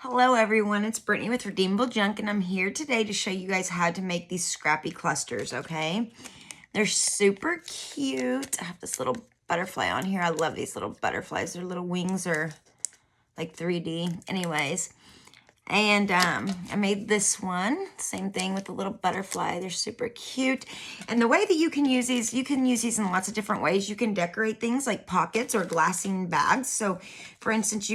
Hello everyone, it's Brittany with Redeemable Junk, and I'm here today to show you guys how to make these Scrappy clusters, okay? They're super cute. I have this little butterfly on here. I love these little butterflies. Their little wings are like 3D. Anyways, and I made this one. Same thing with the little butterfly. They're super cute. And the way that you can use these in lots of different ways. You can decorate things like pockets or glassine bags. So, for instance,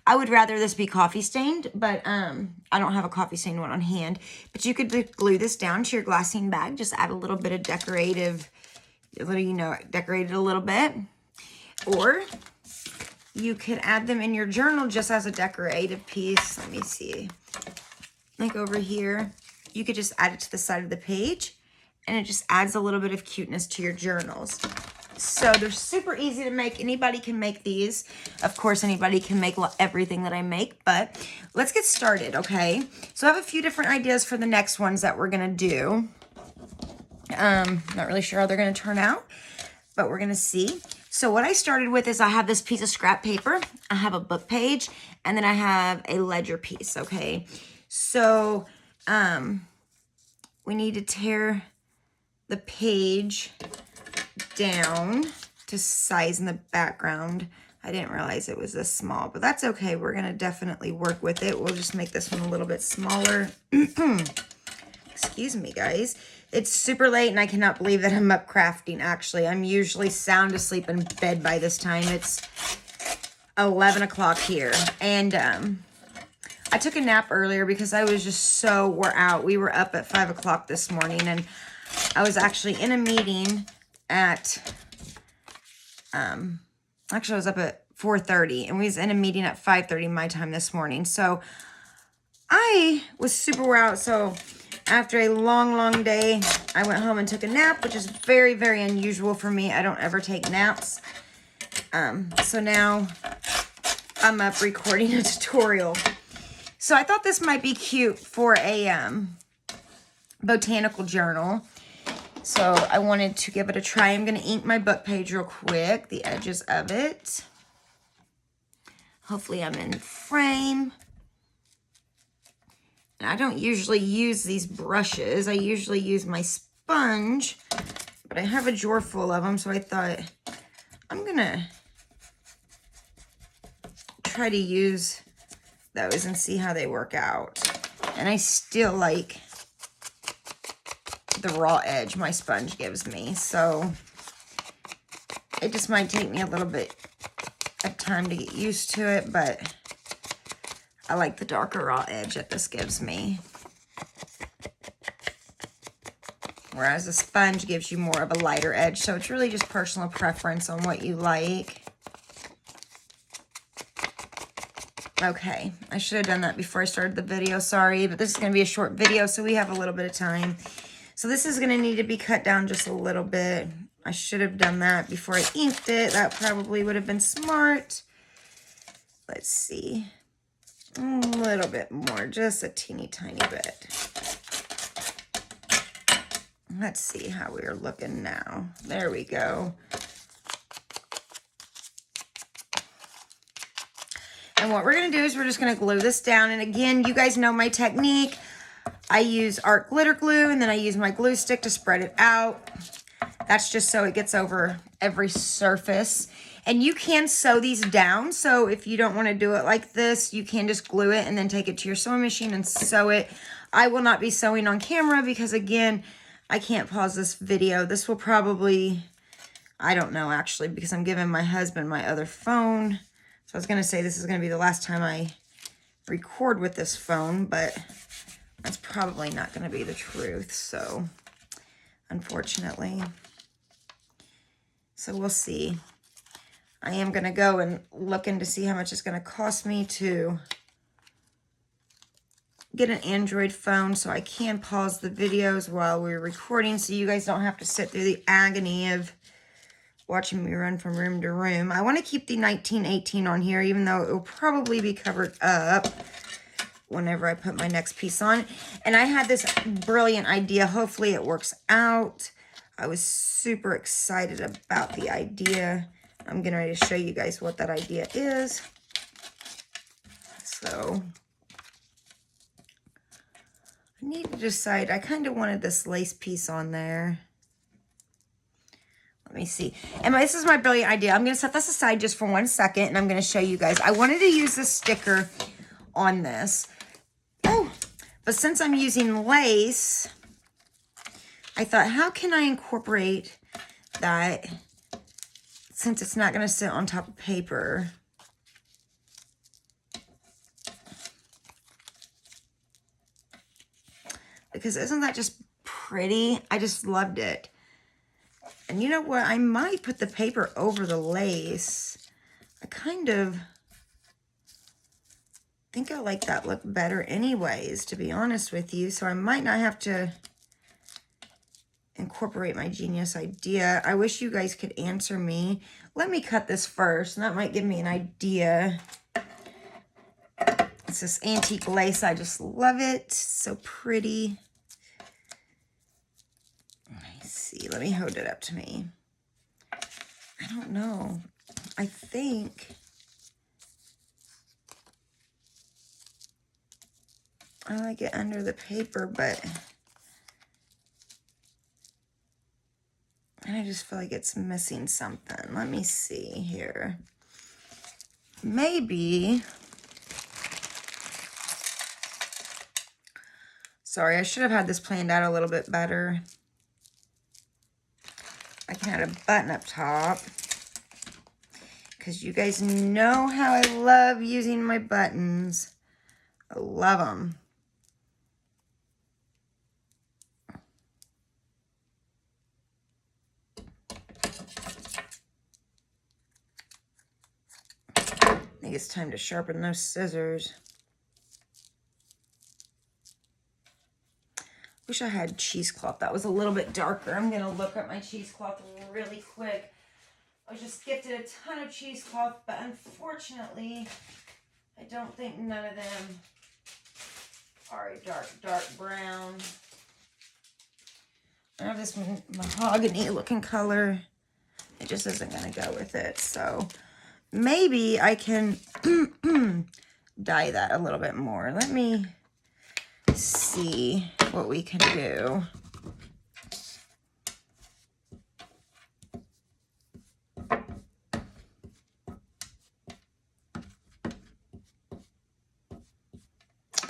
I would rather this be coffee stained, but I don't have a coffee stained one on hand. But you could glue this down to your glassine bag. Just add a little bit of decorate it a little bit. Or you could add them in your journal just as a decorative piece. Let me see. Like over here, you could just add it to the side of the page, and it just adds a little bit of cuteness to your journals. So they're super easy to make. Anybody can make these. Of course, anybody can make everything that I make, but let's get started, okay? So I have a few different ideas for the next ones that we're gonna do. Not really sure how they're gonna turn out, but we're gonna see. So what I started with is I have this piece of scrap paper, I have a book page, and then I have a ledger piece, okay? So we need to tear the page down to size in the background. I didn't realize it was this small, but that's okay. We're gonna definitely work with it. We'll just make this one a little bit smaller. Excuse me, guys. It's super late and I cannot believe that I'm up crafting, actually. I'm usually sound asleep in bed by this time. It's 11 o'clock here. And I took a nap earlier because I was just so wore out. We were up at 5 o'clock this morning, and I was actually in a meeting at, actually I was up at 4:30, and we was in a meeting at 5:30 my time this morning. So I was super wore out. So after a long day, I went home and took a nap, which is very, very unusual for me. I don't ever take naps. So now I'm up recording a tutorial. So I thought this might be cute for a botanical journal. So I wanted to give it a try. I'm going to ink my book page real quick, the edges of it. Hopefully I'm in frame. And I don't usually use these brushes. I usually use my sponge, but I have a drawer full of them, so I thought I'm going to try to use those and see how they work out. And I still like the raw edge my sponge gives me, so it just might take me a little bit of time to get used to it, but I like the darker raw edge that this gives me. Whereas a sponge gives you more of a lighter edge, so it's really just personal preference on what you like. Okay, I should have done that before I started the video, sorry, but this is going to be a short video, so we have a little bit of time. So this is going to need to be cut down just a little bit. I should have done that before I inked it. That probably would have been smart. Let's see. A little bit more, just a teeny tiny bit. Let's see how we're looking now. There we go. And what we're going to do is we're just going to glue this down. And again, you guys know my technique. I use art glitter glue, and then I use my glue stick to spread it out. That's just so it gets over every surface. And you can sew these down, so if you don't want to do it like this, you can just glue it and then take it to your sewing machine and sew it. I will not be sewing on camera because, again, I can't pause this video. This will probably, I don't know actually, because I'm giving my husband my other phone. So I was going to say this is going to be the last time I record with this phone, but that's probably not going to be the truth, so unfortunately. So we'll see. I am going to go and look in to see how much it's going to cost me to get an Android phone so I can pause the videos while we're recording, so you guys don't have to sit through the agony of watching me run from room to room. I want to keep the 1918 on here, even though it will probably be covered up whenever I put my next piece on. And I had this brilliant idea. Hopefully it works out. I was super excited about the idea. I'm getting ready to show you guys what that idea is. So need to decide. I kind of wanted this lace piece on there. Let me see. And this is my brilliant idea. I'm going to set this aside just for 1 second, and I'm going to show you guys. I wanted to use this sticker on this. Oh, but since I'm using lace, I thought, how can I incorporate that since it's not going to sit on top of paper? Because isn't that just pretty? I just loved it. And you know what? I might put the paper over the lace. I kind of think I like that look better anyways, to be honest with you. So I might not have to incorporate my genius idea. I wish you guys could answer me. Let me cut this first, and that might give me an idea. It's this antique lace. I just love it. So pretty. Let me see. Let me hold it up to me. I don't know. I think I like it under the paper, but I just feel like it's missing something. Let me see here. Maybe. Sorry, I should have had this planned out a little bit better. I can add a button up top, because you guys know how I love using my buttons. I love them. I think it's time to sharpen those scissors. Wish I had cheesecloth that was a little bit darker. I'm going to look at my cheesecloth really quick. I was just gifted a ton of cheesecloth, but unfortunately, I don't think none of them are a dark brown. I have this mahogany looking color. It just isn't going to go with it. So maybe I can dye that a little bit more. Let me see what we can do.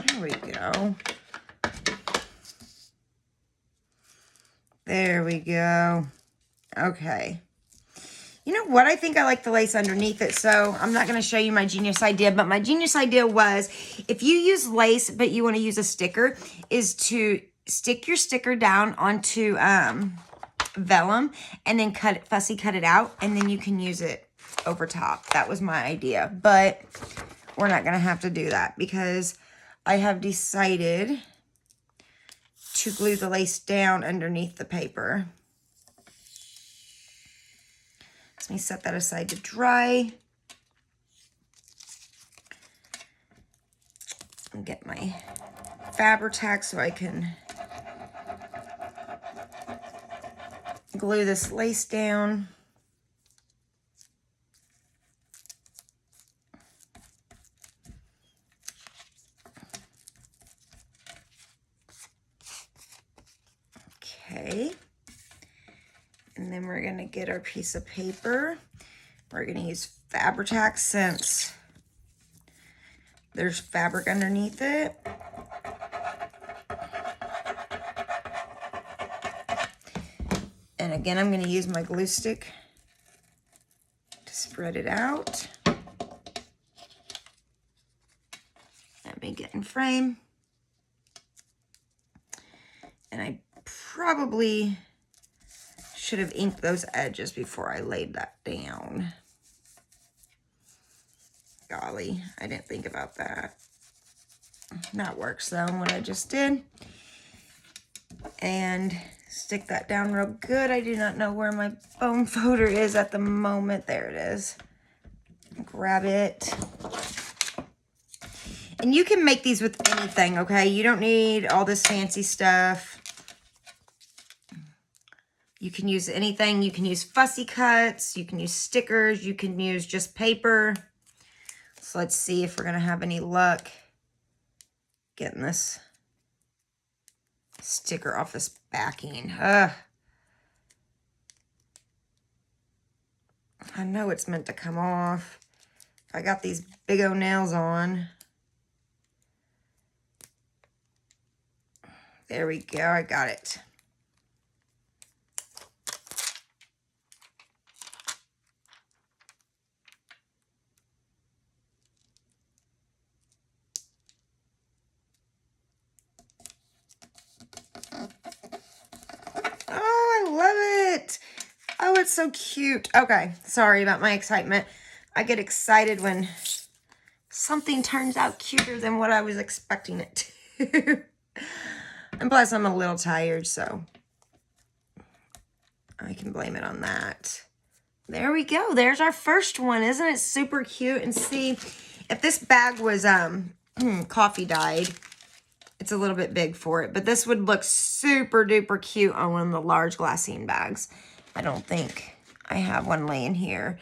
There we go. There we go. Okay. You know what? I think I like the lace underneath it, so I'm not going to show you my genius idea, but my genius idea was, if you use lace but you want to use a sticker, is to stick your sticker down onto vellum and then fussy cut it out, and then you can use it over top. That was my idea, but we're not going to have to do that because I have decided to glue the lace down underneath the paper. Let me set that aside to dry. And get my Fabri-Tac so I can glue this lace down. Okay. And then we're going to get our piece of paper. We're going to use Fabri-Tac since there's fabric underneath it. And again, I'm going to use my glue stick to spread it out. Let me get in frame. And I probably should have inked those edges before I laid that down. Golly, I didn't think about that. That works though, what I just did. And stick that down real good. I do not know where my foam folder is at the moment. There it is. Grab it. And you can make these with anything, okay? You don't need all this fancy stuff. You can use anything. You can use fussy cuts. You can use stickers. You can use just paper. So let's see if we're going to have any luck getting this sticker off this backing. Ugh. I know it's meant to come off. I got these big old nails on. There we go, I got it. Oh, I love it. Oh, it's so cute. Okay, sorry about my excitement. I get excited when something turns out cuter than what I was expecting it to. And plus, I'm a little tired, so I can blame it on that. There we go. There's our first one. Isn't it super cute? And see, if this bag was coffee dyed, it's a little bit big for it. But this would look super duper cute on one of the large glassine bags. I don't think I have one laying here.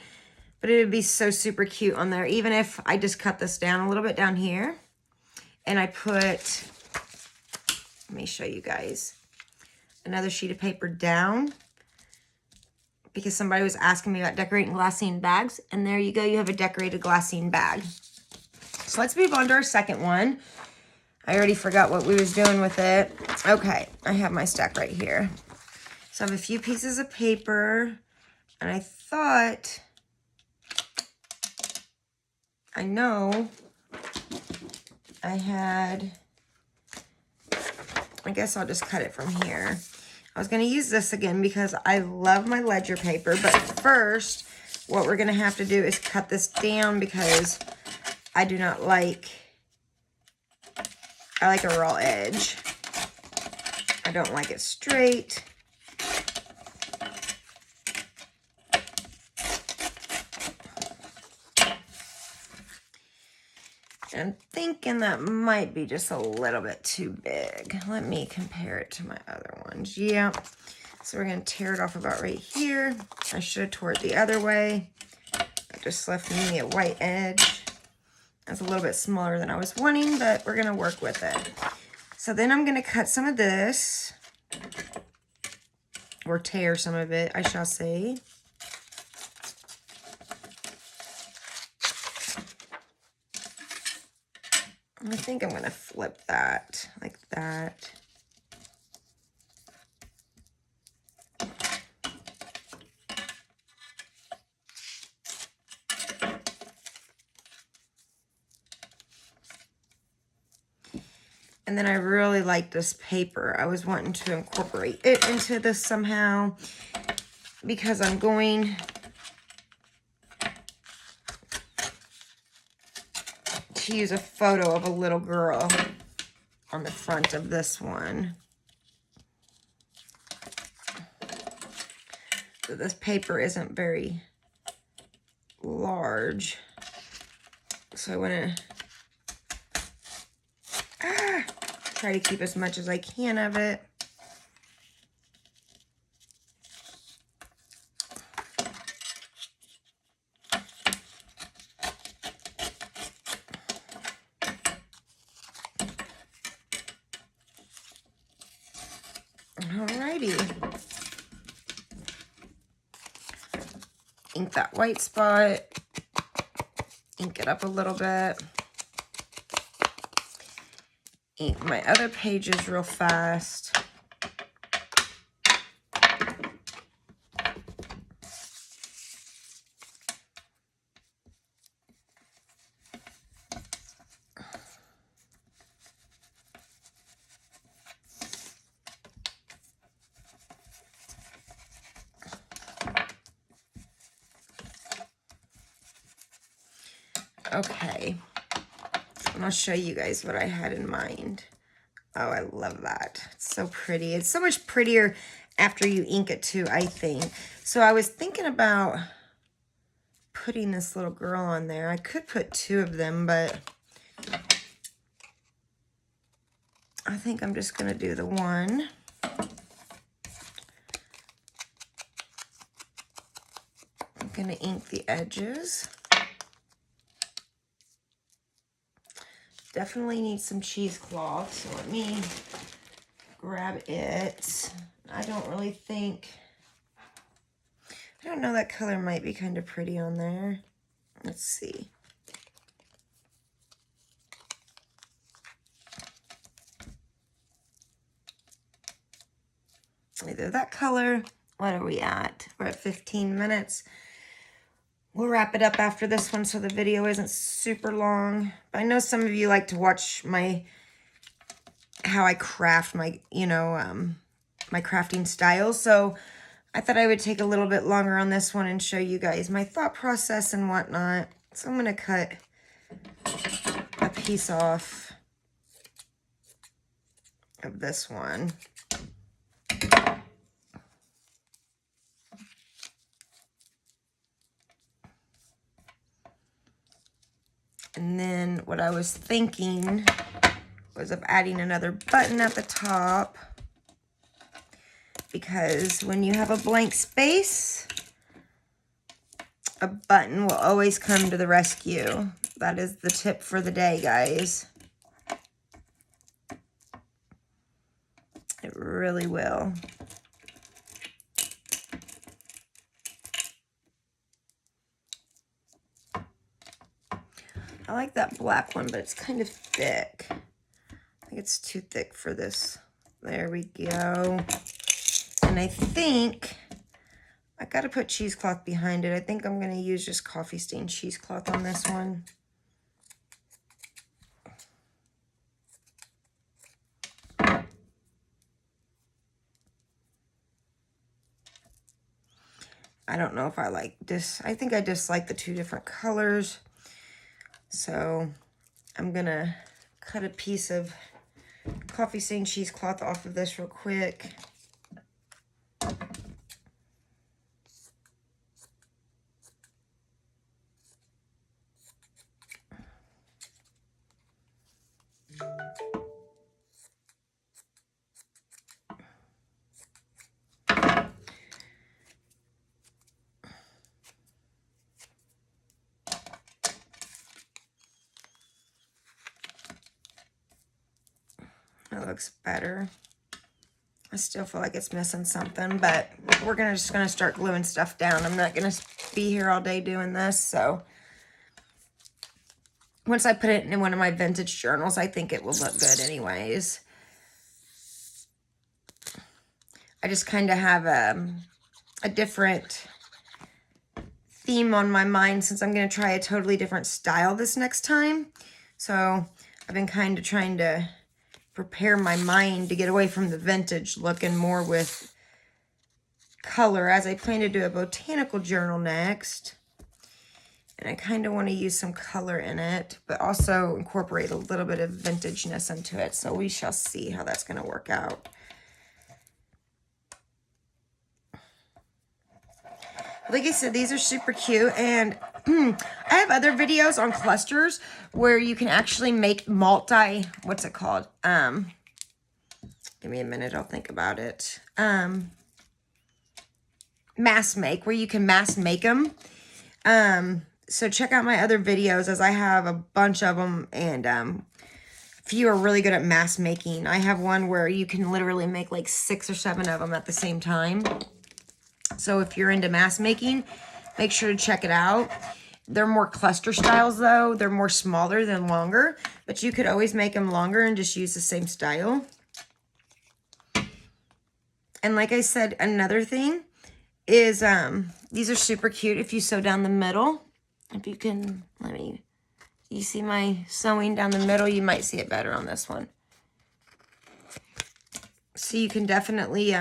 But it would be so super cute on there. Even if I just cut this down a little bit down here. And I put, let me show you guys, another sheet of paper down. Because somebody was asking me about decorating glassine bags. And there you go. You have a decorated glassine bag. So let's move on to our second one. I already forgot what we was doing with it. Okay, I have my stack right here. So I have a few pieces of paper. And I thought, I know I had, I guess I'll just cut it from here. I was going to use this again because I love my ledger paper. But first, what we're going to have to do is cut this down because I do not like, I like a raw edge. I don't like it straight. I'm thinking that might be just a little bit too big. Let me compare it to my other ones. Yeah. So we're going to tear it off about right here. I should have tore it the other way. I just left me a white edge. That's a little bit smaller than I was wanting, but we're going to work with it. So then I'm going to cut some of this. Or tear some of it, I shall say. I think I'm going to flip that like that. And then I really like this paper. I was wanting to incorporate it into this somehow because I'm going to use a photo of a little girl on the front of this one. So this paper isn't very large. So I want to try to keep as much as I can of it. Alrighty. Ink that white spot. Ink it up a little bit. Ink my other pages real fast. Okay, and I'll show you guys what I had in mind. Oh, I love that. It's so pretty. It's so much prettier after you ink it too, I think. So I was thinking about putting this little girl on there. I could put two of them, but I think I'm just going to do the one. I'm going to ink the edges. Definitely need some cheesecloth, so let me grab it. I don't really think, I don't know, that color might be kind of pretty on there. Let's see. Either that color. What are we at? We're at 15 minutes. We'll wrap it up after this one so the video isn't super long. But I know some of you like to watch how I craft my, my crafting style. So I thought I would take a little bit longer on this one and show you guys my thought process and whatnot. So I'm going to cut a piece off of this one. And then what I was thinking was of adding another button at the top, because when you have a blank space, a button will always come to the rescue. That is the tip for the day, guys. It really will. I like that black one, but it's kind of thick. I think it's too thick for this. There we go. And I think I got to put cheesecloth behind it. I think I'm going to use just coffee stain cheesecloth on this one. I don't know if I like this. I think I just like the two different colors. So I'm going to cut a piece of coffee stain cheesecloth off of this real quick. That looks better. I still feel like it's missing something, but we're just gonna start gluing stuff down. I'm not gonna be here all day doing this, so once I put it in one of my vintage journals, I think it will look good anyways. I just kind of have a different theme on my mind since I'm gonna try a totally different style this next time. So I've been kind of trying to prepare my mind to get away from the vintage look and more with color, as I plan to do a botanical journal next. And I kind of want to use some color in it, but also incorporate a little bit of vintageness into it. So we shall see how that's going to work out. Like I said, these are super cute, and I have other videos on clusters where you can actually make what's it called? Give me a minute, I'll think about it. Mass make, where you can mass make them. So check out my other videos, as I have a bunch of them, and a few are really good at mass making. I have one where you can literally make like 6 or 7 of them at the same time. So if you're into mass making, make sure to check it out. They're more cluster styles though. They're more smaller than longer, but you could always make them longer and just use the same style. And like I said, another thing is these are super cute if you sew down the middle. If you can, you see my sewing down the middle? You might see it better on this one. So you can definitely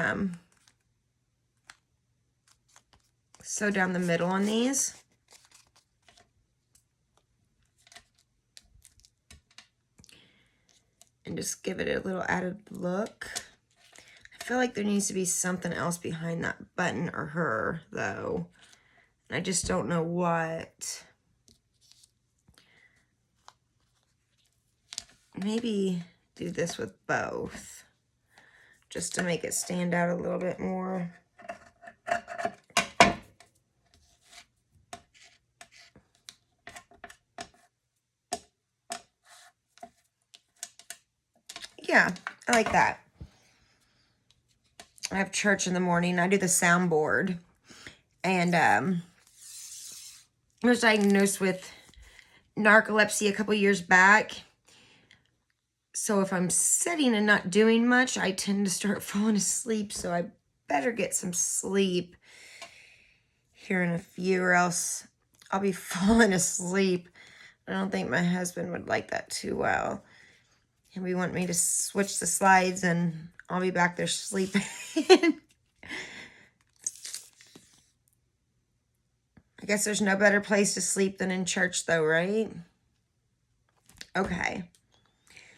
sew down the middle on these. And just give it a little added look. I feel like there needs to be something else behind that button or her, though. I just don't know what. Maybe do this with both, just to make it stand out a little bit more. Yeah, I like that. I have church in the morning. I do the soundboard. And I was diagnosed with narcolepsy a couple years back. So if I'm sitting and not doing much, I tend to start falling asleep. So I better get some sleep here in a few, or else I'll be falling asleep. I don't think my husband would like that too well. And we want me to switch the slides and I'll be back there sleeping. I guess there's no better place to sleep than in church though, right? Okay.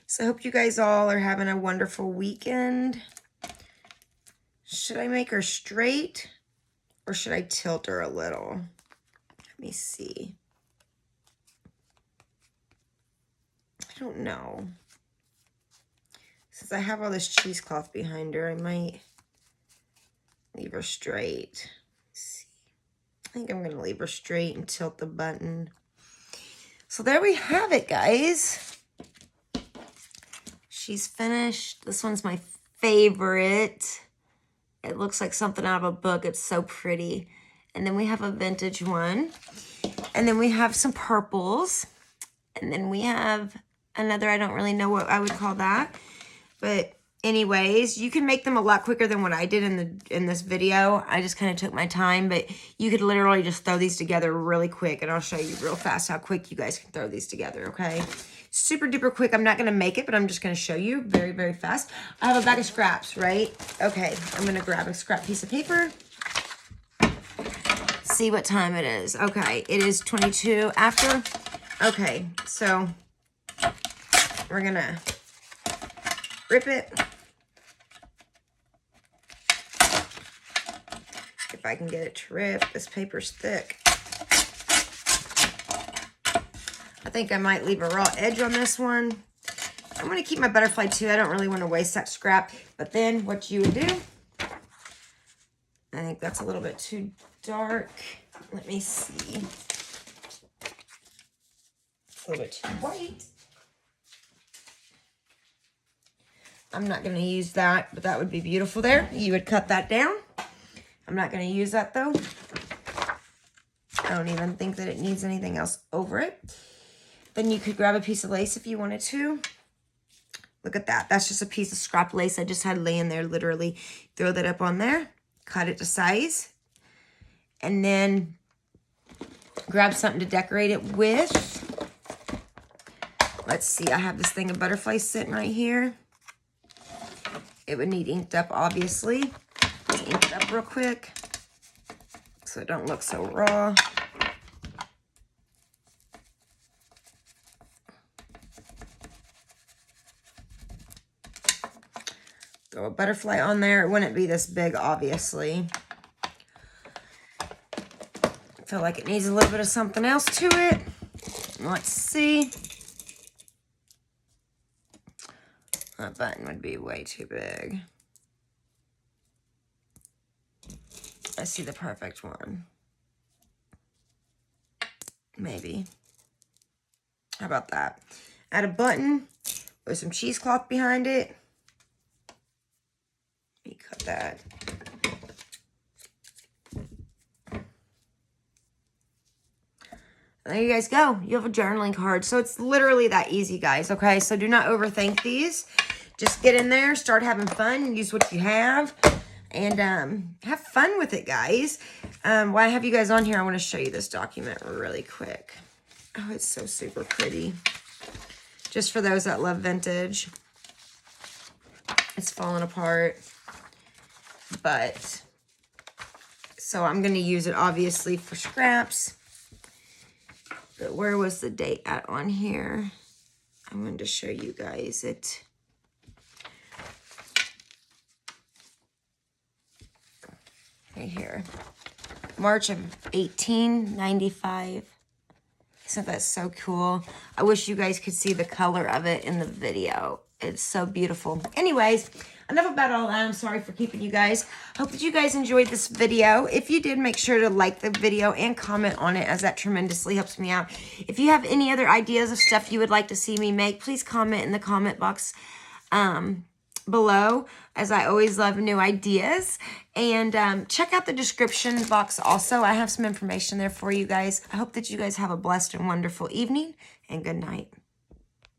So I hope you guys all are having a wonderful weekend. Should I make her straight or should I tilt her a little? Let me see. I don't know. Since I have all this cheesecloth behind her, I might leave her straight. Let's see. I think I'm going to leave her straight and tilt the button. So there we have it, guys. She's finished. This one's my favorite. It looks like something out of a book. It's so pretty. And then we have a vintage one. And then we have some purples. And then we have another, I don't really know what I would call that. But anyways, you can make them a lot quicker than what I did in this video. I just kind of took my time, but you could literally just throw these together really quick, and I'll show you real fast how quick you guys can throw these together, okay? Super duper quick. I'm not going to make it, but I'm just going to show you very, very fast. I have a bag of scraps, right? Okay, I'm going to grab a scrap piece of paper. See what time it is. Okay, it is 22 after. Okay, so we're going to rip it. If I can get it to rip. This paper's thick. I think I might leave a raw edge on this one. I'm going to keep my butterfly too. I don't really want to waste that scrap. But then what you would do, I think that's a little bit too dark. Let me see. It's a little bit too white. I'm not going to use that, but that would be beautiful there. You would cut that down. I'm not going to use that though. I don't even think that it needs anything else over it. Then you could grab a piece of lace if you wanted to. Look at that. That's just a piece of scrap lace I just had laying there, literally. Throw that up on there. Cut it to size. And then grab something to decorate it with. Let's see. I have this thing of butterflies sitting right here. It would need inked up, obviously. Ink it up real quick so it don't look so raw. Throw a butterfly on there. It wouldn't be this big, obviously. I feel like it needs a little bit of something else to it. Let's see. That button would be way too big. I see the perfect one. Maybe. How about that? Add a button with some cheesecloth behind it. Let me cut that. There you guys go. You have a journaling card. So it's literally that easy, guys, okay? So do not overthink these. Just get in there, start having fun, use what you have, and have fun with it, guys. While I have you guys on here, I want to show you this document really quick. Oh, it's so super pretty. Just for those that love vintage. It's falling apart. But, so I'm going to use it, obviously, for scraps. But where was the date at on here? I wanted to show you guys it. Right here. March of 1895. Isn't that so cool? I wish you guys could see the color of it in the video. It's so beautiful. Anyways, enough about all that. I'm sorry for keeping you guys. Hope that you guys enjoyed this video. If you did, make sure to like the video and comment on it, as that tremendously helps me out. If you have any other ideas of stuff you would like to see me make, please comment in the comment box below, as I always love new ideas. And check out the description box also. I have some information there for you guys. I hope that you guys have a blessed and wonderful evening, and good night.